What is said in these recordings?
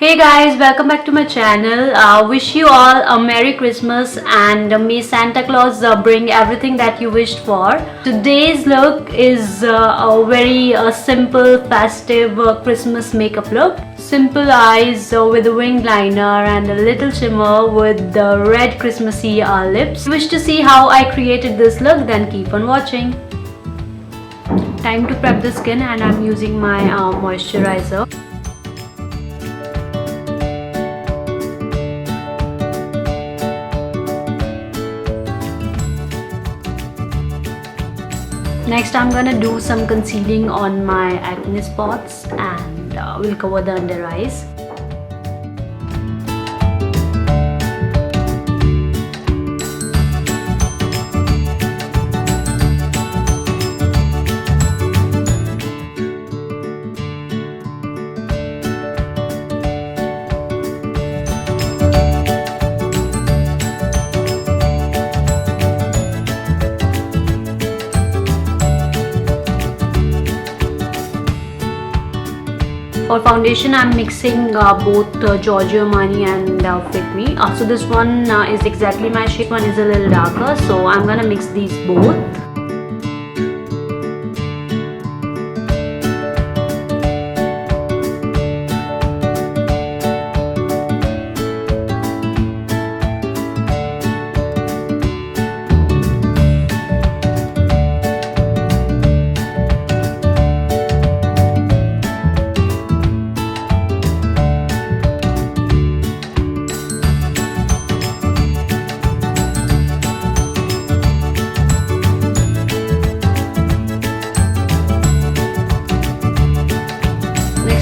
Hey guys, welcome back to my channel. Wish you all a Merry Christmas and may Santa Claus bring everything that you wished for. Today's look is a very simple, festive Christmas makeup look. Simple eyes with a winged liner and a little shimmer with the red Christmassy lips. If you wish to see how I created this look, then keep on watching. Time to prep the skin, and I'm using my moisturizer. Next, I'm gonna do some concealing on my acne spots and we'll cover the under eyes. For foundation, I'm mixing both Giorgio, Armani and Fit Me. So this one is exactly my shade, one is a little darker, so I'm gonna mix these both.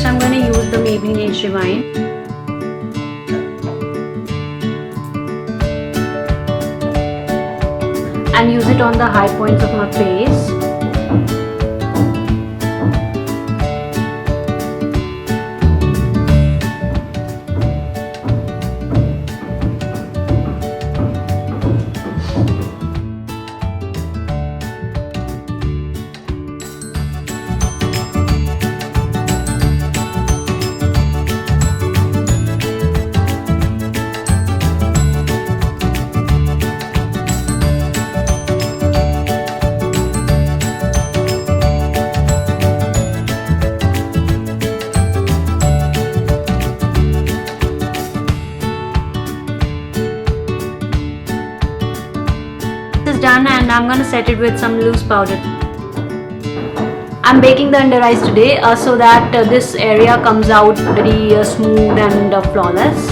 I'm going to use the Maybelline Age Rewind. And use it on the high points of my face. Done, and I'm gonna set it with some loose powder. I'm baking the under eyes today so that this area comes out very smooth and flawless.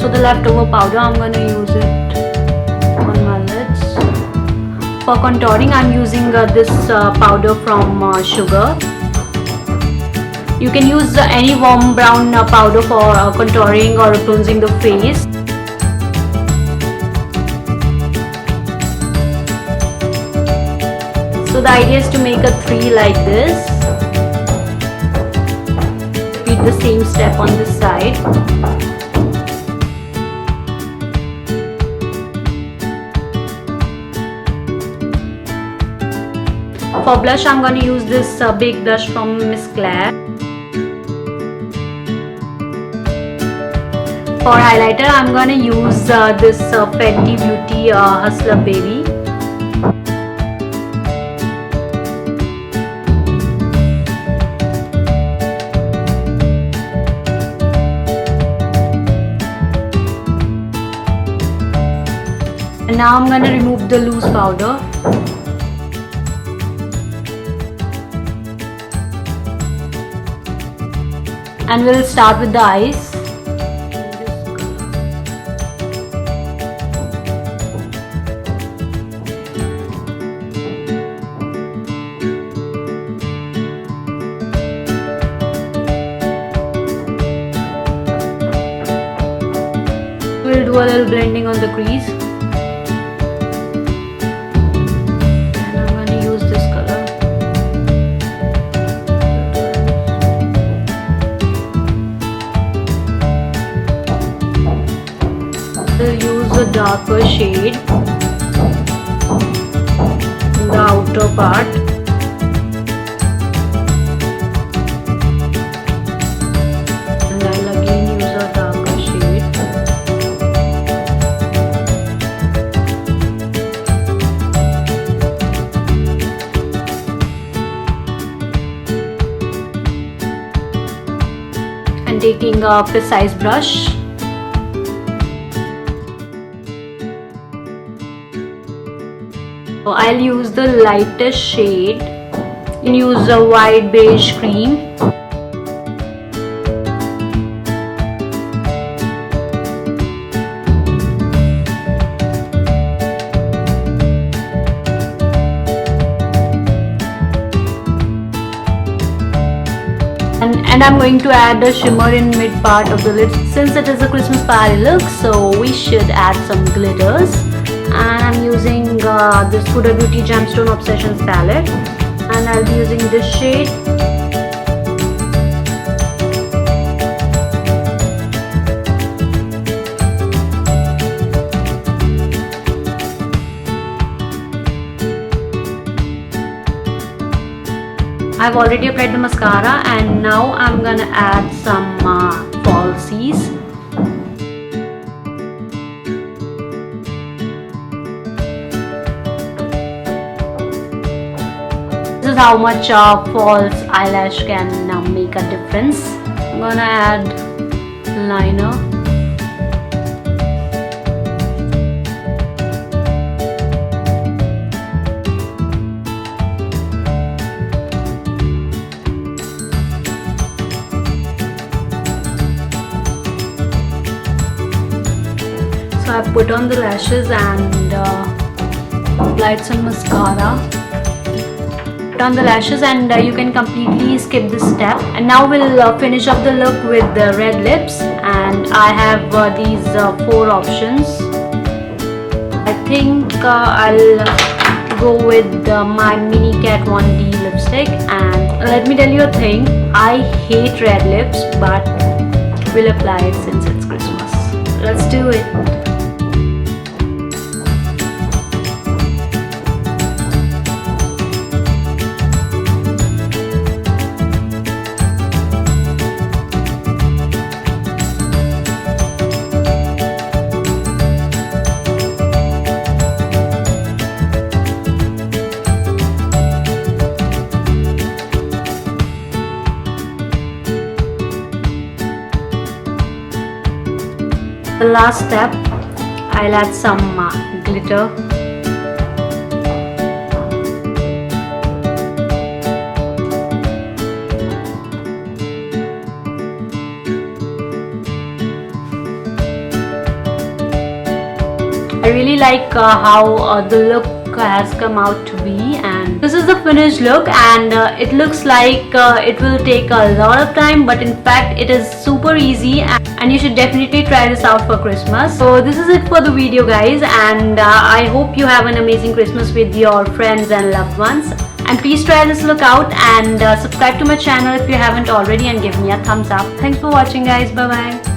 So the leftover powder, I'm gonna use it on my lids. For contouring, I'm using this powder from Sugar. You can use any warm brown powder for contouring or cleansing the face. So the idea is to make a 3 like this. Repeat the same step on this side. For blush, I'm going to use this big blush from Miss Claire. For highlighter, I'm gonna use this Fenty Beauty Hustler Baby. And now I'm gonna remove the loose powder. And we'll start with the eyes. We'll do a little blending on the crease. And I'm going to use this color. We'll use a darker shade. the outer part. And I'll again use a darker shade. And taking a precise brush. So I'll use the lightest shade. You can use a white beige cream. And I'm going to add a shimmer in mid part of the lips. Since it is a Christmas party look, so we should add some glitters. And I'm using this Huda Beauty Gemstone Obsessions palette, and I'll be using this shade. I've already applied the mascara, and now I'm gonna add some falsies. This is how much false eyelash can make a difference. I'm gonna add liner. So I put on the lashes and applied some mascara. On the lashes, and you can completely skip this step. And now we'll finish up the look with the red lips, and I have these 4 options. I think I'll go with my Mini Cat 1D lipstick. And let me tell you a thing, I hate red lips, but we'll apply it since it's Christmas. Let's do it. The last step, I'll add some glitter. I really like how the look has come out to be, and this is the finished look, and it looks like it will take a lot of time, but in fact it is super easy, and you should definitely try this out for Christmas. So this is it for the video, guys, and I hope you have an amazing Christmas with your friends and loved ones. And please try this look out, and subscribe to my channel if you haven't already, and give me a thumbs up. Thanks for watching, guys. Bye bye.